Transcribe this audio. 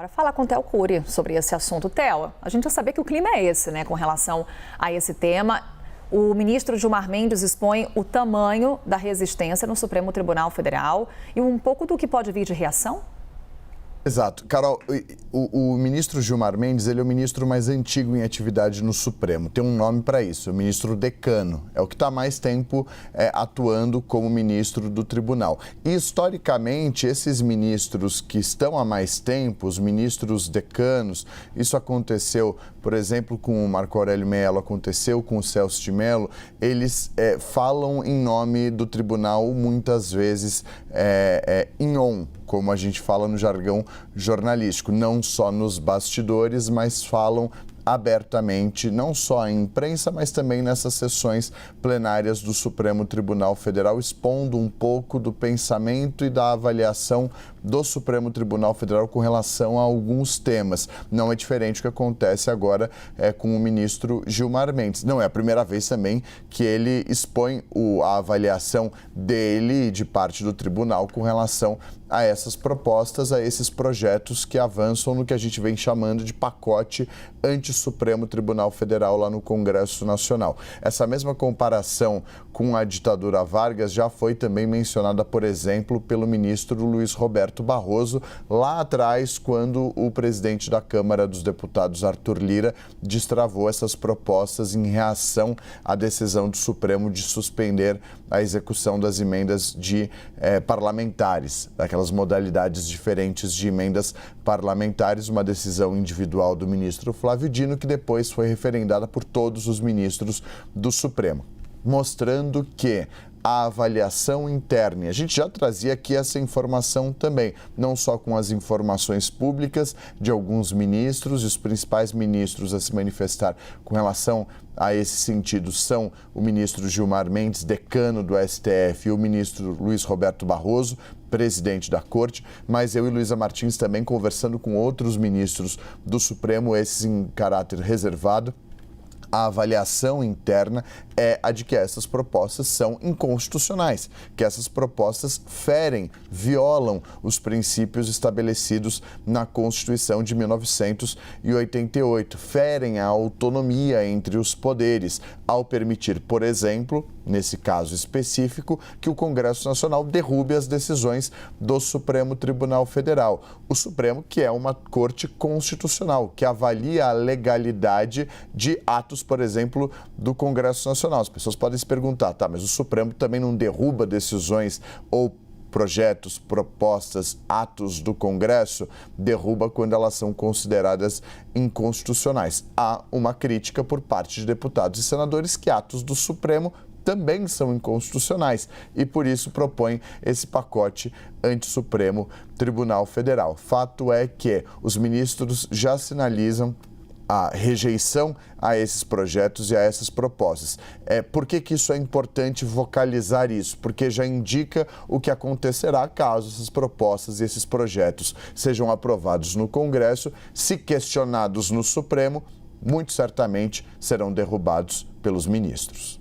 Para falar com o Theo Cury sobre esse assunto. Theo, a gente já sabia que o clima é esse, né, com relação a esse tema. O ministro Gilmar Mendes expõe o tamanho da resistência no Supremo Tribunal Federal e um pouco do que pode vir de reação? Exato. Carol, o ministro Gilmar Mendes, ele é o ministro mais antigo em atividade no Supremo. Tem um nome para isso, o ministro decano. É o que está mais tempo atuando como ministro do tribunal. E, historicamente, esses ministros que estão há mais tempo, os ministros decanos, isso aconteceu, por exemplo, com o Marco Aurélio Mello, aconteceu com o Celso de Mello, eles falam em nome do tribunal muitas vezes em on, como a gente fala no jargão jornalístico, não só nos bastidores, mas falam abertamente, não só à imprensa, mas também nessas sessões plenárias do Supremo Tribunal Federal, expondo um pouco do pensamento e da avaliação do Supremo Tribunal Federal com relação a alguns temas. Não é diferente do que acontece agora com o ministro Gilmar Mendes. Não é a primeira vez também que ele expõe a avaliação dele e de parte do tribunal com relação a essas propostas, a esses projetos que avançam no que a gente vem chamando de pacote anti-Supremo Tribunal Federal lá no Congresso Nacional. Essa mesma comparação com a ditadura Vargas já foi também mencionada, por exemplo, pelo ministro Luiz Roberto Barroso, lá atrás, quando o presidente da Câmara dos Deputados, Arthur Lira, destravou essas propostas em reação à decisão do Supremo de suspender a execução das emendas parlamentares, daquelas modalidades diferentes de emendas parlamentares, uma decisão individual do ministro Flávio Dino, que depois foi referendada por todos os ministros do Supremo, mostrando que a avaliação interna, a gente já trazia aqui essa informação também, não só com as informações públicas de alguns ministros, e os principais ministros a se manifestar com relação a esse sentido são o ministro Gilmar Mendes, decano do STF, e o ministro Luiz Roberto Barroso, presidente da Corte, mas eu e Luísa Martins também conversando com outros ministros do Supremo, esses em caráter reservado. A avaliação interna é a de que essas propostas são inconstitucionais, que essas propostas violam os princípios estabelecidos na Constituição de 1988, ferem a autonomia entre os poderes, ao permitir, por exemplo, nesse caso específico, que o Congresso Nacional derrube as decisões do Supremo Tribunal Federal. O Supremo, que é uma corte constitucional, que avalia a legalidade de atos, por exemplo, do Congresso Nacional. As pessoas podem se perguntar, tá, mas o Supremo também não derruba decisões ou projetos, propostas, atos do Congresso? Derruba quando elas são consideradas inconstitucionais. Há uma crítica por parte de deputados e senadores que atos do Supremo também são inconstitucionais e, por isso, propõe esse pacote anti-Supremo Tribunal Federal. Fato é que os ministros já sinalizam a rejeição a esses projetos e a essas propostas. Por que isso é importante vocalizar isso? Porque já indica o que acontecerá caso essas propostas e esses projetos sejam aprovados no Congresso, se questionados no Supremo, muito certamente serão derrubados pelos ministros.